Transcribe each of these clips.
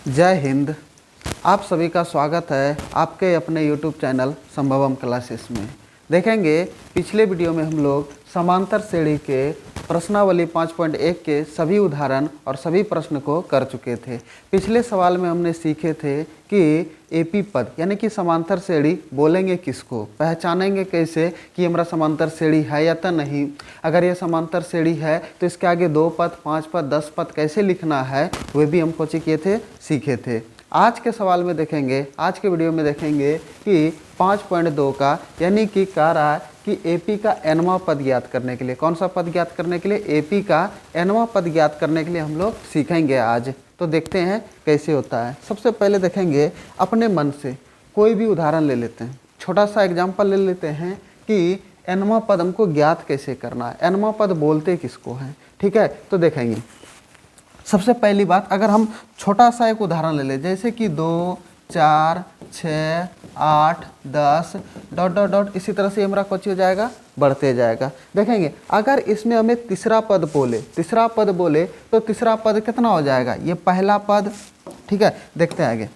जय हिंद। आप सभी का स्वागत है आपके अपने YouTube चैनल संभवम क्लासेस में। देखेंगे पिछले वीडियो में हम लोग समांतर श्रेणी के प्रश्नावली 5.1 के सभी उदाहरण और सभी प्रश्न को कर चुके थे। पिछले सवाल में हमने सीखे थे कि एपी पद यानी कि समांतर श्रेणी बोलेंगे किसको, पहचानेंगे कैसे कि हमारा समांतर श्रेणी है या तो नहीं। अगर ये समांतर श्रेणी है तो इसके आगे 2 पद, 5 पद, 10 पद कैसे लिखना है वे भी हम कोचिंग किए थे, सीखे थे। आज के सवाल में देखेंगे, आज के वीडियो में देखेंगे कि 5.2 का यानी कि कह रहा है कि एपी का nवां पद ज्ञात करने के लिए, कौन सा पद ज्ञात करने के लिए, एपी का nवां पद ज्ञात करने के लिए हम लोग सीखेंगे आज। तो देखते हैं कैसे होता है। सबसे पहले देखेंगे अपने मन से कोई भी उदाहरण ले लेते हैं, छोटा सा एग्जाम्पल ले लेते हैं कि nवां पद हमको ज्ञात कैसे करना है, nवां पद बोलते किसको हैं। ठीक है, तो देखेंगे सबसे पहली बात, अगर हम छोटा सा एक उदाहरण ले लें जैसे कि 2, 4, 6, 8, 10 डॉट डॉट डॉट, इसी तरह से हमारा कुछ हो जाएगा, बढ़ते जाएगा। देखेंगे अगर इसमें हमें तीसरा पद बोले तो तीसरा पद कितना हो जाएगा, ये पहला पद। ठीक है, देखते हैं आगे।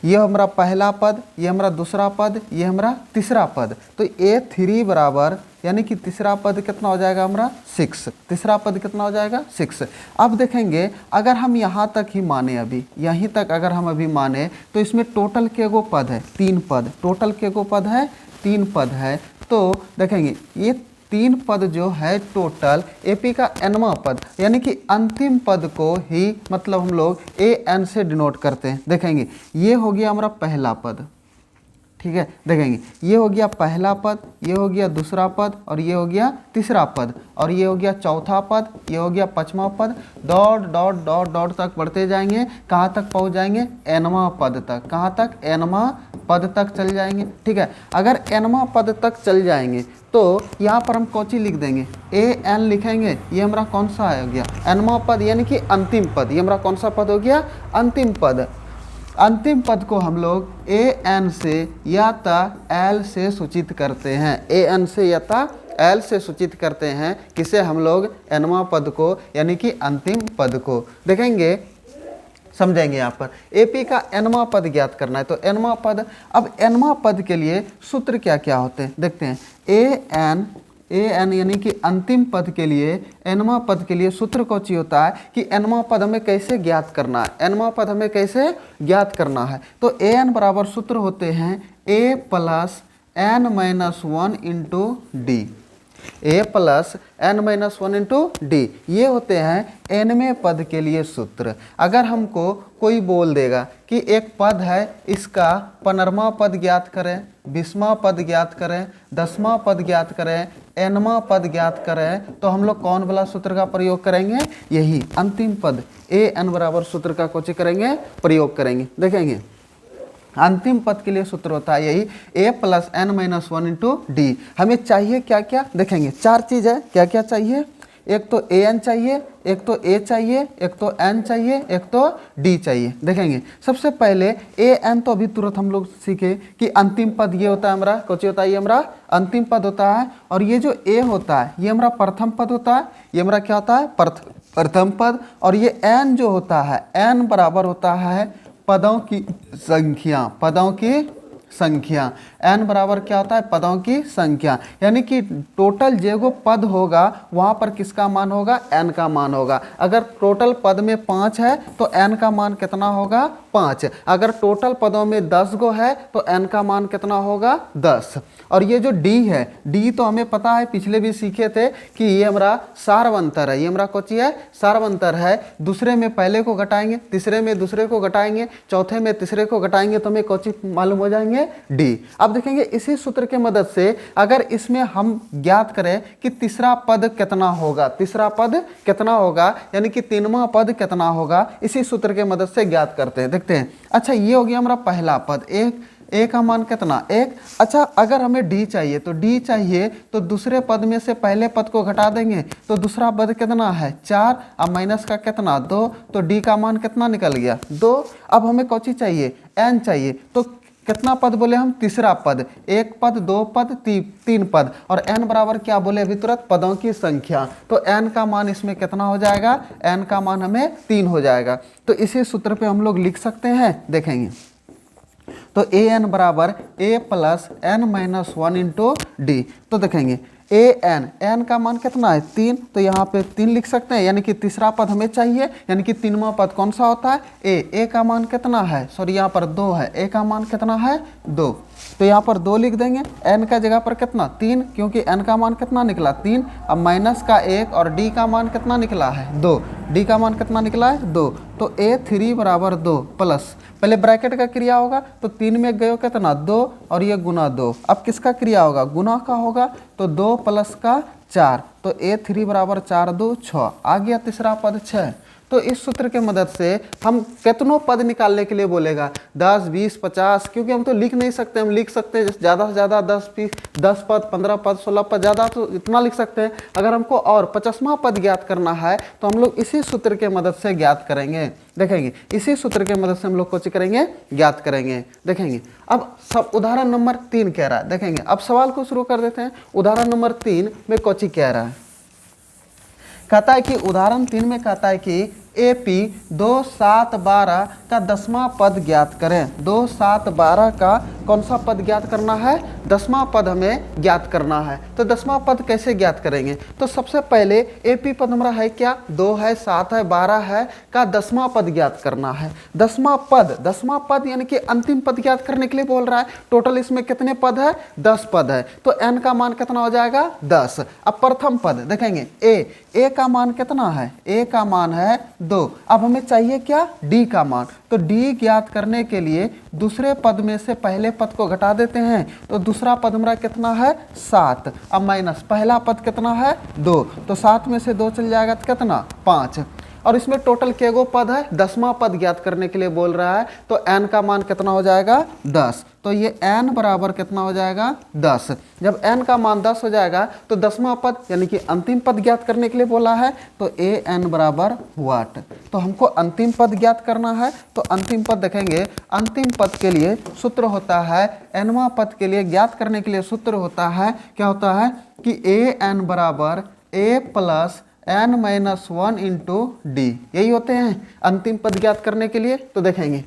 ये हमारा पहला पद, ये हमारा दूसरा पद, ये हमारा तीसरा पद। तो A3 बराबर यानी कि तीसरा पद कितना हो जाएगा हमारा 6। तीसरा पद कितना हो जाएगा 6। अब देखेंगे अगर हम यहाँ तक ही माने, अभी यहीं तक अगर हम अभी माने तो इसमें टोटल के गो पद है 3 पद, टोटल के गो पद है 3 पद है। तो देखेंगे ये 3 पद जो है टोटल एपी का nवां पद यानी कि अंतिम पद को ही मतलब हम लोग an से डिनोट करते हैं। देखेंगे ये हो गया हमारा पहला पद। ठीक है, देखेंगे ये हो गया पहला पद, ये हो गया दूसरा पद और ये हो गया तीसरा पद और ये हो गया चौथा पद, ये हो गया 5वां पद। डॉट डॉट डॉट डॉट तक बढ़ते जाएंगे, कहाँ तक पहुँच जाएंगे, nवां पद तक। कहाँ तक, nवां पद तक चल जाएंगे। ठीक है, अगर nवां पद तक चल जाएंगे तो यहाँ पर हम कौची लिख देंगे, an लिखेंगे। ये हमारा कौन सा हो गया, nवां पद यानी कि अंतिम पद। ये हमारा कौन सा पद हो गया, अंतिम पद। अंतिम पद को हम लोग an से या ता l से सूचित करते हैं, an से या ता l से सूचित करते हैं। किसे, हम लोग nवां पद को यानी कि अंतिम पद को। देखेंगे समझेंगे यहाँ पर एपी का nवां पद ज्ञात करना है। तो nवां पद, अब nवां पद के लिए सूत्र क्या क्या होते हैं देखते हैं। an यानी कि अंतिम पद के लिए, nवां पद के लिए सूत्र कौन सी होता है कि nवां पद हमें कैसे ज्ञात करना है, nवां पद हमें कैसे ज्ञात करना है। तो an बराबर सूत्र होते हैं a plus n-1 into D, a plus n-1 into D. ये होते हैं nवें पद के लिए सूत्र। अगर हमको कोई बोल देगा कि एक पद है, इसका 15वां पद ज्ञात करें, 20वां पद ज्ञात करें, 10वां पद ज्ञात करें, nवां पद ज्ञात करें, तो हम लोग कौन वाला सूत्र का प्रयोग करेंगे, यही अंतिम पद an बराबर सूत्र का कोची करेंगे, प्रयोग करेंगे। देखेंगे अंतिम पद के लिए सूत्र होता है यही a plus n-1 into D. हमें चाहिए क्या क्या, देखेंगे 4 चीज़ है। क्या क्या चाहिए, एक तो an चाहिए, एक तो a चाहिए, एक तो n चाहिए, एक तो d चाहिए। देखेंगे सबसे पहले an तो अभी तुरंत हम लोग सीखे कि अंतिम पद ये होता है हमारा, कौन होता है, ये हमारा अंतिम पद होता है। और ये जो a होता है ये हमारा प्रथम पद होता है, ये हमारा क्या होता है, प्रथम पद। और ये n जो होता है, n बराबर होता है पदों की संख्या, पदों की संख्या। n बराबर क्या होता है, पदों की संख्या। यानी कि टोटल जो पद होगा वहाँ पर किसका मान होगा, n का मान होगा। अगर टोटल पद में 5 है तो n का मान कितना होगा, 5। अगर टोटल पदों में 10 गो है तो n का मान कितना होगा, 10। और ये जो d है, d तो हमें पता है, पिछले भी सीखे थे कि ये हमारा सार्वंतर है। ये हमारा कौची है, सार्वंतर है। दूसरे में पहले को घटाएंगे, तीसरे में दूसरे को घटाएंगे, चौथे में तीसरे को घटाएंगे तो हमें कौची मालूम हो जाएंगे, d। अब देखेंगे इसी सूत्र के मदद से अगर इसमें हम ज्ञात करें कि तीसरा पद कितना होगा, तीसरा पद कितना होगा यानी कि 3वां पद कितना होगा, इसी सूत्र के मदद से ज्ञात करते हैं। देखते हैं, अच्छा ये हो गया हमारा पहला पद, a का मान कितना, 1। अच्छा अगर हमें d चाहिए तो दूसरे पद में से पहले पद को घटा देंगे तो दूसरा पद कितना है, 4। अब माइनस का कितना, 2। तो d का मान कितना निकल गया, 2। अब हमें कौन सी चाहिए, n चाहिए। तो कितना पद बोले हम? तीसरा पद, एक पद, दो पद, तीन पद, और n बराबर क्या बोले अभी तुरंत? पदों की संख्या। तो n का मान इसमें कितना हो जाएगा? n का मान हमें 3 हो जाएगा। तो इसी सूत्र पे हम लोग लिख सकते हैं, देखेंगे तो ए एन बराबर a plus n minus 1 into d. तो देखेंगे ए एन, एन का मान कितना है? 3, तो यहाँ पे 3 लिख सकते हैं, यानी कि तीसरा पद हमें चाहिए, यानी कि 3वां पद कौन सा होता है? ए का मान कितना है? सॉरी यहाँ पर 2 है, ए का मान कितना है? 2, तो यहाँ पर 2 लिख देंगे। एन का जगह पर कितना? 3, क्योंकि एन का मान कितना निकला? 3। अब माइनस का 1 और डी का मान कितना निकला है? 2। डी का मान कितना निकला है? 2। तो A3 बराबर 2 प्लस, पहले ब्रैकेट का क्रिया होगा तो 3 में गए कितना? 2, और ये गुना 2। अब किसका क्रिया होगा? गुना का होगा, तो 2 प्लस का 4, तो A3 बराबर 4 2 6, आ गया तीसरा पद 6। तो इस सूत्र के मदद से हम कितनों पद निकालने के लिए बोलेगा? 10, 20, 50, क्योंकि हम तो लिख नहीं सकते, हम लिख सकते हैं ज़्यादा से ज़्यादा 10 पद, 15 पद, 16 पद, ज़्यादा तो इतना लिख सकते हैं। अगर हमको और 50वां पद ज्ञात करना है तो हम लोग इसी सूत्र के मदद से ज्ञात करेंगे। देखेंगे इसी सूत्र के मदद से हम लोग कुछ करेंगे, ज्ञात करेंगे। देखेंगे अब सब उदाहरण नंबर 3 कह रहा है, देखेंगे अब सवाल को शुरू कर देते हैं। उदाहरण नंबर 3 में कोची कह रहा है? कहता है कि उदाहरण 3 में कहता है कि AP 2, 7, 12 का 10वां पद ज्ञात करें। 2, 7, 12 का कौन सा पद ज्ञात करना है? 10वां पद हमें ज्ञात करना है। तो 10वां पद कैसे ज्ञात करेंगे? तो सबसे पहले AP पद हमारा है क्या? 2 है, 7 है, 12 है, का 10वां पद ज्ञात करना है। 10वां पद यानी कि अंतिम पद ज्ञात करने के लिए बोल रहा है। टोटल इसमें कितने पद है? 10 पद है, तो n का मान कितना हो जाएगा? 10। अब प्रथम पद देखेंगे ए का मान कितना है? ए का मान है 2। अब हमें चाहिए क्या? डी का मान। तो डी ज्ञात करने के लिए दूसरे पद में से पहले पद को घटा देते हैं, तो दूसरा पद हमारा कितना है? 7। अब माइनस पहला पद कितना है? 2, तो 7 में से 2 चल जाएगा तो कितना? 5। और इसमें टोटल केगो पद है? 10वां पद ज्ञात करने के लिए बोल रहा है, तो n का मान कितना हो जाएगा? 10। तो ये n बराबर कितना हो जाएगा? 10। जब n का मान 10 हो जाएगा तो 10वां पद यानी कि अंतिम पद ज्ञात करने के लिए बोला है, तो an बराबर वाट। तो हमको अंतिम पद ज्ञात करना है, तो अंतिम पद देखेंगे। अंतिम पद के लिए सूत्र होता है, nवां पद के लिए ज्ञात करने के लिए सूत्र होता है, क्या होता है कि an बराबर a plus n minus 1 into D. यही होते हैं अंतिम पद ज्ञात करने के लिए। तो देखेंगे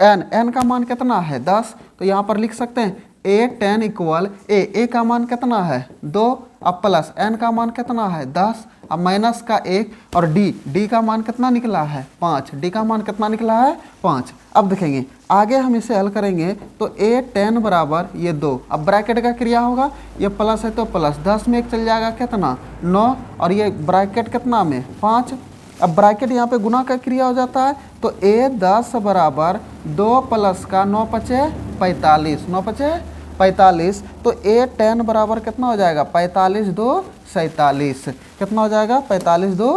n का मान कितना है? 10, तो यहाँ पर लिख सकते हैं A10 इक्वल ए का मान कितना है? 2, अब प्लस n का मान कितना है? 10, अब माइनस का 1, और डी का मान कितना निकला है? 5। डी का मान कितना निकला है? 5। अब देखेंगे आगे हम इसे हल करेंगे, तो A10 बराबर ये 2, अब ब्रैकेट का क्रिया होगा, ये प्लस है तो प्लस, 10 में 1 चल जाएगा कितना? 9, और ये ब्रैकेट कितना में? 5। अब ब्रैकेट यहाँ पे गुना का क्रिया हो जाता है, तो A10 बराबर 2 प्लस का 9 पचे 45, 9 पचे 45, तो A10 बराबर कितना हो जाएगा? 45 2 47, कितना हो जाएगा? 45 2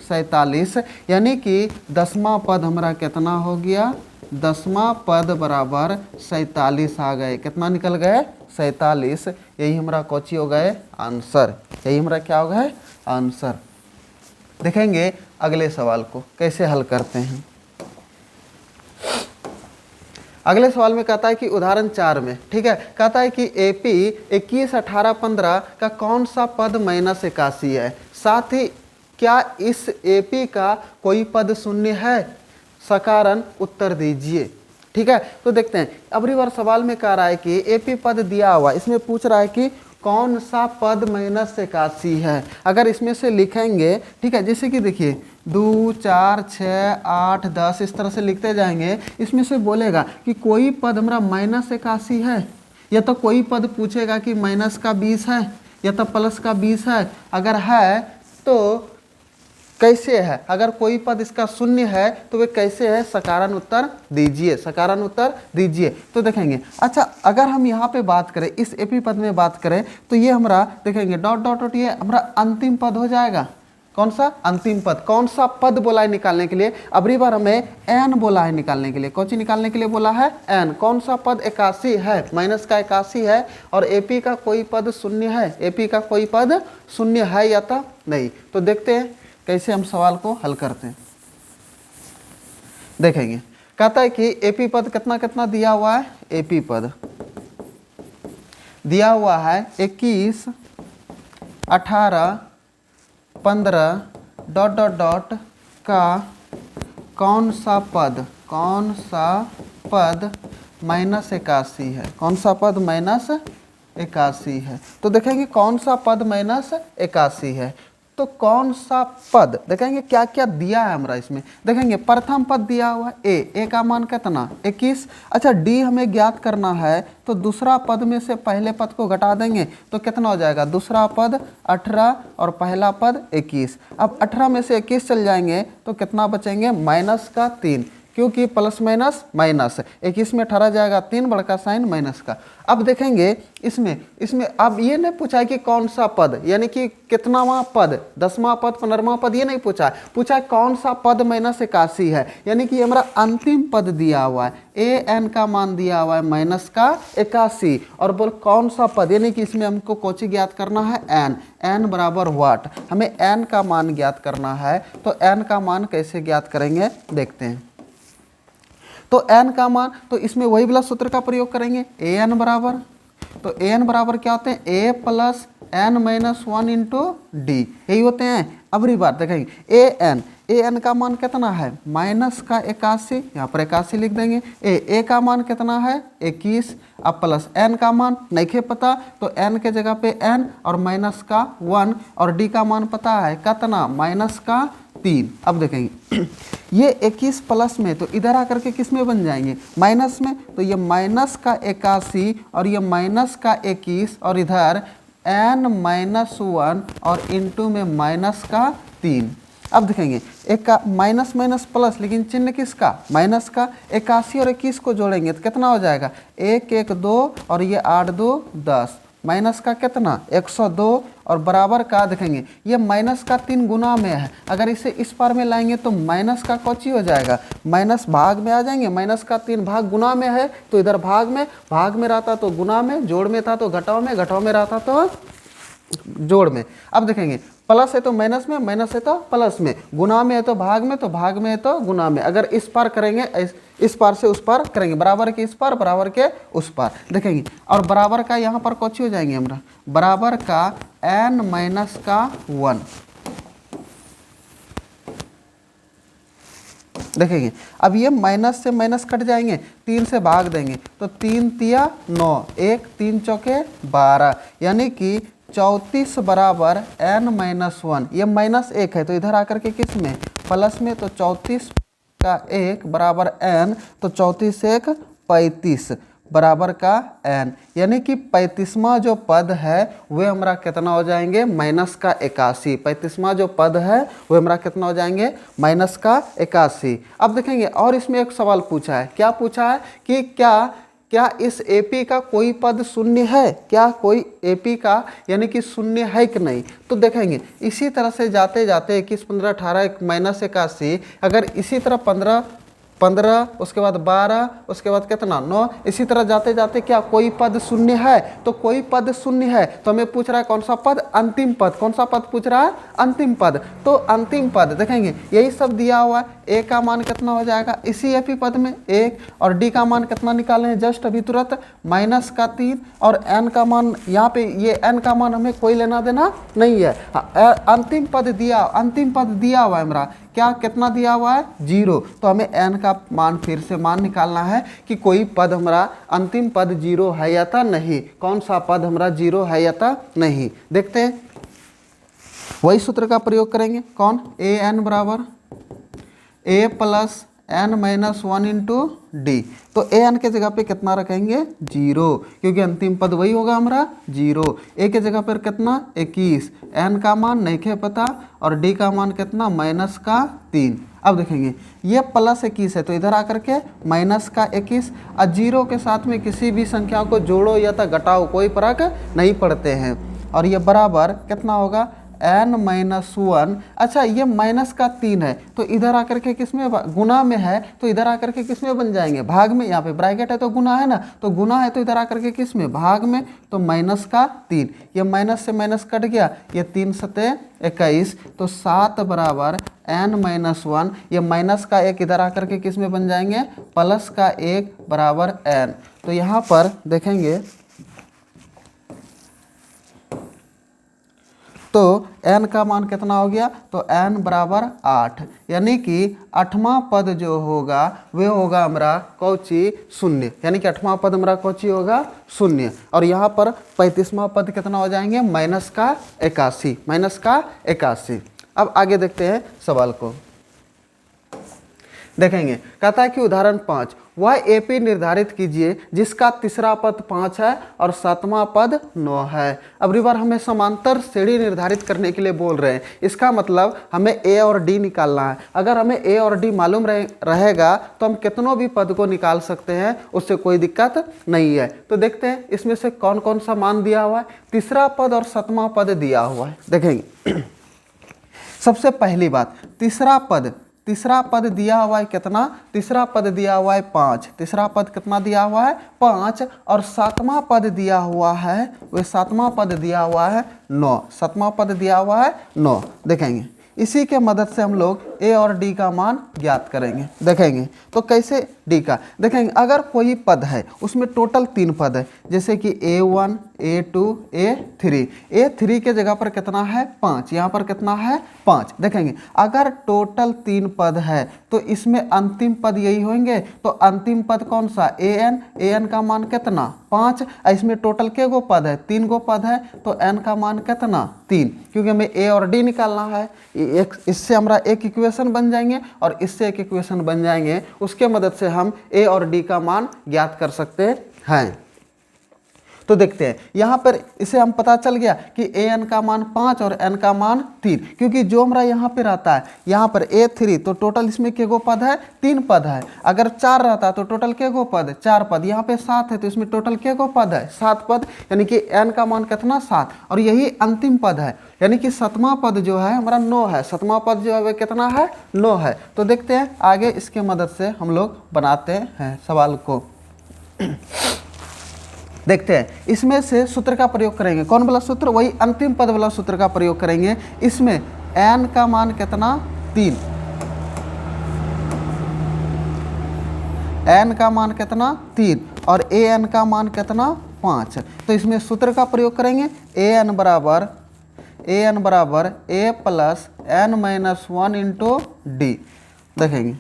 47, यानी कि 10वां पद हमारा कितना हो गया? 10वां पद बराबर 47 आ गए। कितना निकल गए? 47। यही हमारा कोची हो गए? आंसर। यही हमारा क्या हो गए? आंसर। देखेंगे अगले सवाल को कैसे हल करते हैं। अगले सवाल में कहता है कि उदाहरण 4 में, ठीक है, कहता है कि AP 21, 18, 15 का कौन सा पद -81 है? साथ ही क्या इस AP का कोई पद शून्य है? सकारण उत्तर दीजिए। ठीक है, तो देखते हैं। अबरी बार सवाल में कह रहा है कि AP पद दिया हुआ, इसमें पूछ रहा है कि कौन सा पद -81 है। अगर इसमें से लिखेंगे, ठीक है, जैसे कि देखिए 2, 4, 6, 8, 10 इस तरह से लिखते जाएंगे। इसमें से बोलेगा कि कोई पद हमारा -81 है, या तो कोई पद पूछेगा कि माइनस का 20 है या तो प्लस का 20 है। अगर है तो कैसे है? अगर कोई पद इसका शून्य है तो वे कैसे है? सकारण उत्तर दीजिए, सकारण उत्तर दीजिए। तो देखेंगे, अच्छा अगर हम यहाँ पे बात करें, इस AP पद में बात करें, तो ये हमारा देखेंगे डॉट डॉट डॉट, ये हमारा अंतिम पद हो जाएगा। कौन सा? अंतिम पद। कौन सा पद बोला है निकालने के लिए? अबरी बार हमें n बोला है निकालने के लिए। कौन सी निकालने के लिए बोला है? n। कौन सा पद 81 है? माइनस का 81 है, और AP का कोई पद शून्य है? AP का कोई पद शून्य है या तो नहीं? तो देखते हैं कैसे हम सवाल को हल करते हैं। देखेंगे, कहता है कि AP पद कितना कितना दिया हुआ है? एपी पद दिया हुआ है 21, 18, 15 डॉट डॉट डॉट का कौन सा पद -81 है, कौन सा पद -81 है। तो देखेंगे कौन सा पद -81 है, तो कौन सा पद देखेंगे क्या क्या दिया है हमारा इसमें। देखेंगे प्रथम पद दिया हुआ है ए का मान कितना 21। अच्छा डी हमें ज्ञात करना है, तो दूसरा पद में से पहले पद को घटा देंगे तो कितना हो जाएगा, दूसरा पद 18 और पहला पद 21। अब 18 में से 21 चल जाएंगे तो कितना बचेंगे, -3, क्योंकि प्लस माइनस माइनस 21 में 18 जाएगा 3 बड़का साइन माइनस का। अब देखेंगे इसमें अब ये नहीं पूछा है कि कौन सा पद, यानी कि कितनावां पद, 10वां पद 15वां पद, ये नहीं पूछा है, पूछा है कौन सा पद -81 है, यानी कि हमारा अंतिम पद दिया हुआ है an का मान दिया हुआ है -81 और बोल कौन सा पद, यानी कि इसमें हमको कोची ज्ञात करना है n बराबर व्हाट, हमें n का मान ज्ञात करना है। तो n का मान कैसे ज्ञात करेंगे देखते हैं। तो n का मान, तो इसमें वही वाला सूत्र का प्रयोग करेंगे an बराबर, तो an बराबर क्या होते हैं a plus n-1 into D, यही होते हैं। अबरी बार देखेंगे an का मान कितना है -81, यहाँ पर 81 लिख देंगे। a का मान कितना है 21, अब प्लस n का मान नहीं खे पता तो n के जगह पे n और -1 और d का मान पता है कितना -3। अब देखेंगे ये 21 प्लस में तो इधर आकर के किस में बन जाएंगे, माइनस में, तो ये -81 और ये -21 और इधर n-1 और इंटू में -3। अब देखेंगे एक का माइनस माइनस प्लस, लेकिन चिन्ह किसका, माइनस का। 81 और 21 को जोड़ेंगे तो कितना हो जाएगा, 1 1 2 और ये 8 2 10, माइनस का कितना 102 और बराबर का देखेंगे ये माइनस का 3 गुना में है, अगर इसे इस पार में लाएंगे तो माइनस का कौची हो जाएगा, माइनस भाग में आ जाएंगे, माइनस का 3 भाग गुना में है तो इधर भाग में रहता तो गुना में, जोड़ में था तो घटाव में, घटाव में रहता तो जोड़ में। अब देखेंगे प्लस है तो माइनस में, माइनस है तो प्लस में, गुना में है तो भाग में, तो भाग में है तो गुना में। अगर इस पार करेंगे इस पार से उस पार करेंगे, बराबर के इस पार बराबर के उस पार देखेंगे, और बराबर का यहाँ पर कौची हो जाएंगे हमारा, बराबर का n-1 देखेंगे। अब ये माइनस से माइनस कट जाएंगे, 3 से भाग देंगे तो 3 तिया 9, 1 3 चौके 12, यानी कि 34 बराबर n-1, ये -1 है तो इधर आकर के किस में प्लस में, तो 34 का 1 बराबर n, तो 34 1 35 बराबर का n, यानी कि 35वां जो पद है वे हमारा कितना हो जाएंगे -81। 35वां जो पद है वो हमारा कितना हो जाएंगे -81। अब देखेंगे और इसमें एक सवाल पूछा है, क्या पूछा है कि क्या इस एपी का कोई पद शून्य है, क्या कोई एपी का यानी कि शून्य है कि नहीं। तो देखेंगे इसी तरह से जाते जाते 21 15 18 -81, अगर इसी तरह 15 उसके बाद 12 उसके बाद कितना 9, इसी तरह जाते जाते क्या कोई पद शून्य है, तो कोई पद शून्य है तो हमें पूछ रहा है कौन सा पद, अंतिम पद। कौन सा पद पूछ रहा है, अंतिम पद। तो अंतिम पद देखेंगे यही सब दिया हुआ है, ए का मान कितना हो जाएगा इसी एपी पद में 1, और डी का मान कितना निकाले हैं जस्ट अभी तुरंत -3, और एन का मान यहाँ पे, ये एन का मान हमें कोई लेना देना नहीं है। अंतिम पद दिया हुआ है हमारा, क्या कितना दिया हुआ है 0, तो हमें n का मान फिर से मान निकालना है कि कोई पद हमारा अंतिम पद 0 है या था नहीं, कौन सा पद हमारा 0 है या था नहीं। देखते हैं वही सूत्र का प्रयोग करेंगे, कौन an बराबर a plus n-1 into d, तो an के जगह पे कितना रखेंगे 0, क्योंकि अंतिम पद वही होगा हमारा 0। a के जगह पर कितना 21, n का मान नहीं खे पता, और d का मान कितना -3। अब देखेंगे ये +21 है तो इधर आकर के -21, और 0 के साथ में किसी भी संख्या को जोड़ो या तो घटाओ कोई फर्क नहीं पड़ते हैं, और ये बराबर कितना होगा n माइनस 1, अच्छा ये माइनस का 3 है तो इधर आकर के किस में गुना में है, तो इधर आकर के किस में बन जाएंगे, भाग में। यहाँ पे ब्रैकेट है तो गुना है ना, तो गुना है तो इधर आकर के किस में, भाग में, तो माइनस का 3, ये माइनस से माइनस कट गया, ये 3 सते 21, तो 7 बराबर n माइनस 1, ये माइनस का 1 इधर आकर के किस में बन जाएंगे, प्लस का 1 बराबर n। तो यहाँ पर देखेंगे तो n का मान कितना हो गया, तो n बराबर 8, यानी कि 8वां पद जो होगा वे होगा हमारा कौची, शून्य, यानी कि 8वां पद हमारा कौची होगा, शून्य। और यहाँ पर 35वां पद कितना हो जाएंगे, माइनस का 81, माइनस का 81। अब आगे देखते हैं सवाल को, देखेंगे कहता है कि उदाहरण 5, वह एपी निर्धारित कीजिए जिसका तीसरा पद 5 है और 7वां पद 9 है। अब रिवर हमें समांतर श्रेणी निर्धारित करने के लिए बोल रहे हैं, इसका मतलब हमें ए और डी निकालना है। अगर हमें ए और डी मालूम रहेगा तो हम कितनों भी पद को निकाल सकते हैं, उससे कोई दिक्कत नहीं है। तो देखते हैं इसमें से कौन कौन सा मान दिया हुआ है, तीसरा पद और 7वां पद दिया हुआ है। देखेंगे सबसे पहली बात, तीसरा पद दिया हुआ है कितना, तीसरा पद दिया हुआ है 5, तीसरा पद कितना दिया हुआ है 5, और 7वां पद दिया हुआ है, वह 7वां पद दिया हुआ है 9, 7वां पद दिया हुआ है 9। देखेंगे इसी के मदद से हम लोग ए और डी का मान ज्ञात करेंगे। देखेंगे तो कैसे डी का, देखेंगे अगर कोई पद है उसमें टोटल 3 पद है, जैसे कि A1, A2, A3, A3 के जगह पर कितना है 5, यहाँ पर कितना है 5। देखेंगे अगर टोटल 3 पद है तो इसमें अंतिम पद यही होंगे, तो अंतिम पद कौन सा, an का मान कितना 5, इसमें टोटल के गो पद है, 3 गो पद है, तो n का मान कितना 3, क्योंकि हमें ए और डी निकालना है। इससे हमारा एक इक्वेशन बन जाएंगे और इससे एक इक्वेशन बन जाएंगे, उसके मदद से हम ए और डी का मान ज्ञात कर सकते हैं। तो देखते हैं यहाँ पर इसे हम पता चल गया कि an का मान 5 और n का मान 3, क्योंकि जो हमारा यहाँ पे रहता है, यहाँ पर A3 तो टोटल इसमें के गो पद है, 3 पद है। अगर 4 रहता तो टोटल के गो पद, 4 पद। यहाँ पे 7 है तो इसमें टोटल के गो पद है, 7 पद, यानी कि n का मान कितना 7, और यही अंतिम पद है, यानी कि 7वां पद जो है हमारा 9 है, 7वां पद जो है वह कितना है 9 है। तो देखते हैं आगे इसके मदद से हम लोग बनाते हैं सवाल को। देखते हैं इसमें से सूत्र का प्रयोग करेंगे, कौन वाला सूत्र, वही अंतिम पद वाला सूत्र का प्रयोग करेंगे। इसमें n का मान कितना 3, n का मान कितना 3 और an का मान कितना 5। तो इसमें सूत्र का प्रयोग करेंगे, an बराबर a plus n minus 1 into D. देखेंगे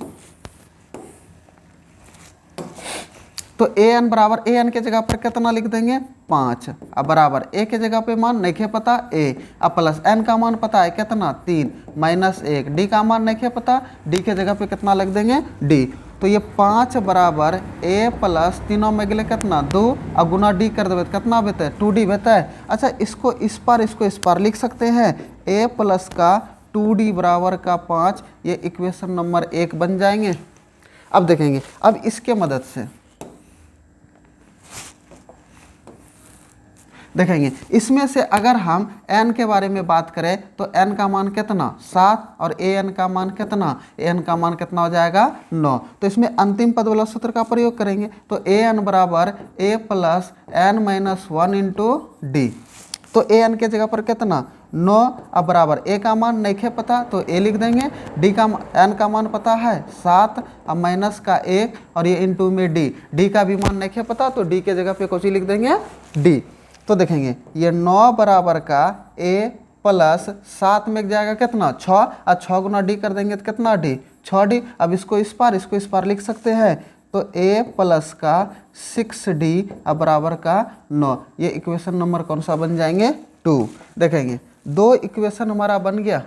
तो an बराबर an के जगह पर कितना लिख देंगे 5, अब बराबर a के जगह पे मान नहीं पता a, अब प्लस n का मान पता है कितना 3 माइनस 1, d का मान नहीं पता, d के जगह पे कितना लिख देंगे d। तो ये 5 बराबर a प्लस 3 में गले कितना 2, अब गुना d कर देवे कितना बेता है 2d बेता है। अच्छा इसको इस पार लिख सकते हैं, a प्लस का 2d बराबर का 5, ये इक्वेशन नंबर 1 बन जाएंगे। अब देखेंगे अब इसके मदद से देखेंगे इसमें से अगर हम n के बारे में बात करें तो n का मान कितना 7 और an का मान कितना, an का मान कितना हो जाएगा 9। तो इसमें अंतिम पद वाला सूत्र का प्रयोग करेंगे, तो an बराबर a plus n minus 1 into d. तो an के जगह पर कितना 9, अब बराबर a का मान नहीं पता तो a लिख देंगे, d का n का मान पता है 7, अब माइनस का 1 और ये इंटू में d का भी मान नहीं पता तो d के जगह पे कुछ लिख देंगे d। तो देखेंगे ये 9 बराबर का a प्लस 7 में जाएगा कितना 6, और 6 गुना d कर देंगे तो कितना d 6d। अब इसको इस पार लिख सकते हैं, तो a प्लस का 6d अब बराबर का 9, ये इक्वेशन नंबर कौन सा बन जाएंगे 2। देखेंगे 2 इक्वेशन हमारा बन गया।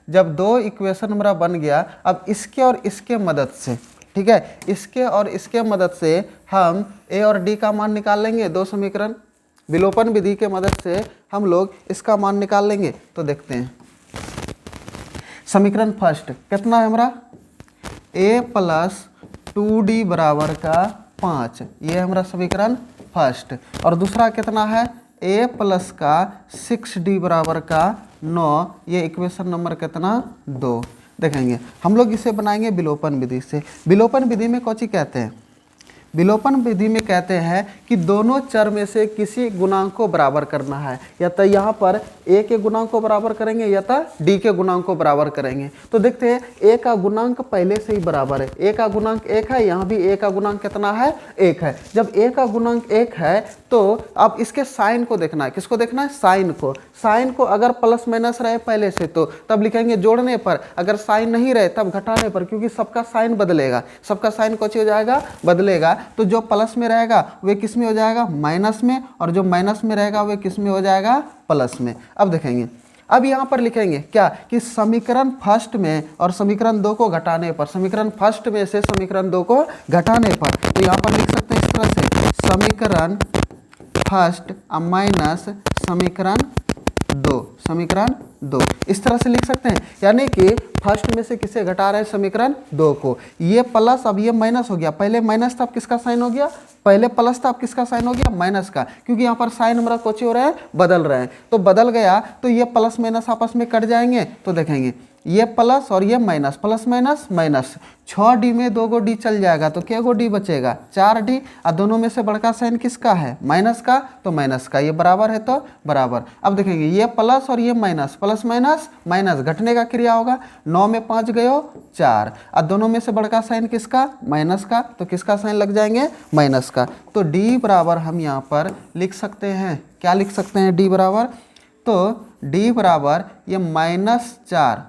जब 2 इक्वेशन हमारा बन गया, अब इसके और इसके मदद से, ठीक है, इसके और इसके मदद से हम a और d का मान निकाल लेंगे। 2 समीकरण विलोपन विधि के मदद से हम लोग इसका मान निकाल लेंगे। तो देखते हैं समीकरण फर्स्ट कितना है हमारा a प्लस 2d बराबर का 5, ये हमारा समीकरण फर्स्ट। और दूसरा कितना है a प्लस का 6d बराबर का 9, ये इक्वेशन नंबर कितना 2। देखेंगे हम लोग इसे बनाएंगे विलोपन विधि से। विलोपन विधि में कौन सी कहते हैं? विलोपन विधि में कहते हैं कि दोनों चर में से किसी गुणांक को बराबर करना है, या तो यहाँ पर a के गुणांक को बराबर करेंगे या तो d के गुणांक को बराबर करेंगे। तो देखते हैं a का गुणांक पहले से ही बराबर है, a का गुणांक 1 है, यहाँ भी a का गुणांक कितना है 1 है। जब a का गुणांक 1 है तो अब इसके साइन को देखना है। किसको देखना है? साइन को। साइन को अगर प्लस माइनस रहे पहले से तो तब लिखेंगे जोड़ने पर, अगर साइन नहीं रहे तब घटाने पर, क्योंकि सबका साइन बदलेगा, सबका साइन कौन हो जाएगा? बदलेगा। तो जो प्लस में रहेगा वे किस में हो जाएगा? माइनस में, और जो माइनस में रहेगा वे किस में हो जाएगा? प्लस में। अब देखेंगे, अब यहाँ पर लिखेंगे क्या कि समीकरण फर्स्ट में और समीकरण 2 को घटाने पर, समीकरण फर्स्ट में से समीकरण 2 को घटाने पर, तो यहाँ पर लिख सकते हैं इस तरह से, समीकरण फर्स्ट माइनस समीकरण 2, समीकरण 2 इस तरह से लिख सकते हैं। यानी कि फर्स्ट में से किसे घटा रहे हैं? समीकरण 2 को। ये प्लस अब ये माइनस हो गया, पहले माइनस था अब किसका साइन हो गया? पहले प्लस था अब किसका साइन हो गया? माइनस का, क्योंकि यहाँ पर साइन हमारा कोची हो रहा है? बदल रहे हैं। तो बदल गया तो ये प्लस माइनस आपस में कट जाएंगे। तो देखेंगे ये प्लस और ये minus, plus minus minus, 6d में 2 गो d चल जाएगा तो क्या गो d बचेगा? 4d। और दोनों में से बड़का साइन किसका है? माइनस का, तो माइनस का। ये बराबर है तो बराबर। अब देखेंगे ये प्लस और ये माइनस, प्लस माइनस माइनस, घटने का क्रिया होगा। 9 में 5 गए 4, और दोनों में से बड़का साइन किसका? माइनस का, तो किसका साइन लग जाएंगे? माइनस का। तो d बराबर हम यहाँ पर लिख सकते हैं, क्या लिख सकते हैं? d बराबर, तो d बराबर ये -4,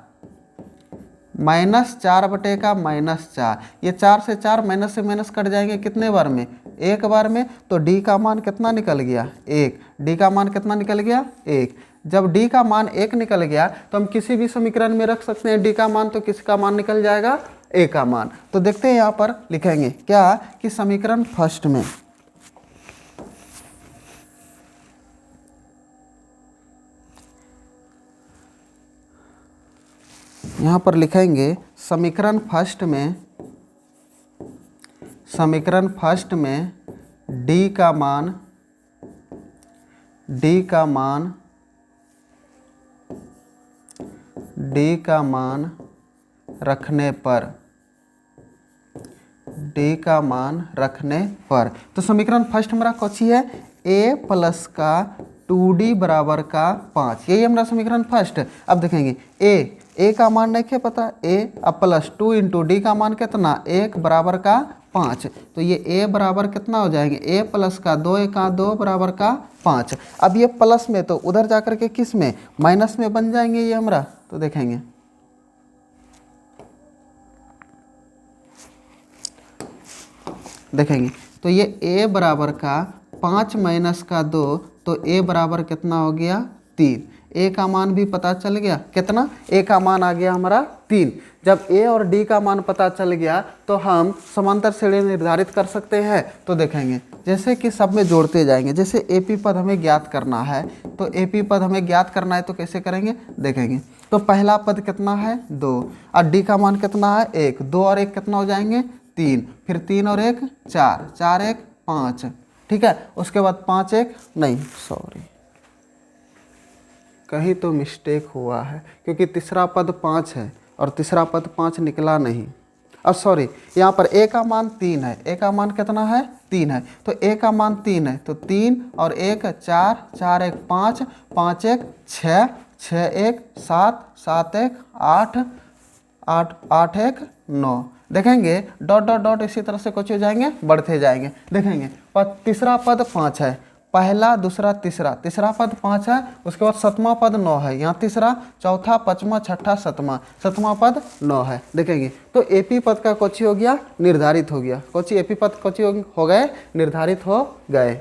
-4 बटे का -4, ये 4 से 4 माइनस से माइनस कट जाएंगे कितने बार में? एक बार में। तो d का मान कितना निकल गया? 1। d का मान कितना निकल गया? 1। जब d का मान 1 निकल गया तो हम किसी भी समीकरण में रख सकते हैं d का मान, तो किसका मान निकल जाएगा? a का मान। तो देखते हैं यहाँ पर लिखेंगे क्या कि समीकरण फर्स्ट में यहाँ पर लिखेंगे समीकरण फर्स्ट में, समीकरण फर्स्ट में d का मान, d का मान, d का मान रखने पर, d का मान रखने पर, तो समीकरण फर्स्ट हमारा कौन-सी है? a प्लस का 2d बराबर का 5, यही हमारा समीकरण फर्स्ट। अब देखेंगे a का मान नहीं पता, a अब प्लस 2 इंटू डी का मान कितना? 1 बराबर का 5, तो ये a बराबर कितना हो जाएंगे? a प्लस का 2 का 2 बराबर का 5। अब ये प्लस में तो उधर जाकर के किस में? माइनस में बन जाएंगे ये हमारा। तो देखेंगे तो ये a बराबर का 5 माइनस का 2, तो a बराबर कितना हो गया? 3। a का मान भी पता चल गया, कितना? a का मान आ गया हमारा 3। जब a और d का मान पता चल गया तो हम समांतर श्रेणी निर्धारित कर सकते हैं। तो देखेंगे जैसे कि सब में जोड़ते जाएंगे, जैसे AP पद हमें ज्ञात करना है, तो AP पद हमें ज्ञात करना है तो कैसे करेंगे? देखेंगे तो पहला पद कितना है? 2, और d का मान कितना है? 1। 2 और 1 कितना हो जाएंगे? 3, फिर 3 और 1 4, 4 1 5, ठीक है। उसके बाद 5 1 नहीं, सॉरी कहीं तो मिस्टेक हुआ है, क्योंकि तीसरा पद 5 है और तीसरा पद 5 निकला नहीं। अब सॉरी, यहाँ पर a का मान 3 है, a का मान कितना है? 3 है, तो a का मान 3 है, तो 3 और 1 4, 4 1 5, 5 1 6, 6 1 7, 7 1 8, 8 8 1 9। देखेंगे डॉट डॉट डॉट इसी तरह से कुछ हो जाएंगे, बढ़ते जाएंगे। देखेंगे पर तीसरा पद 5 है, पहला दूसरा तीसरा, तीसरा पद 5 है, उसके बाद सतवां पद 9 है, यहाँ तीसरा चौथा पाँचवा छठा सतवां, सतवां पद 9 है। देखेंगे तो एपी पद का कोची हो गया? निर्धारित हो गया। कोची एपी पद कोची हो गए? निर्धारित हो गए।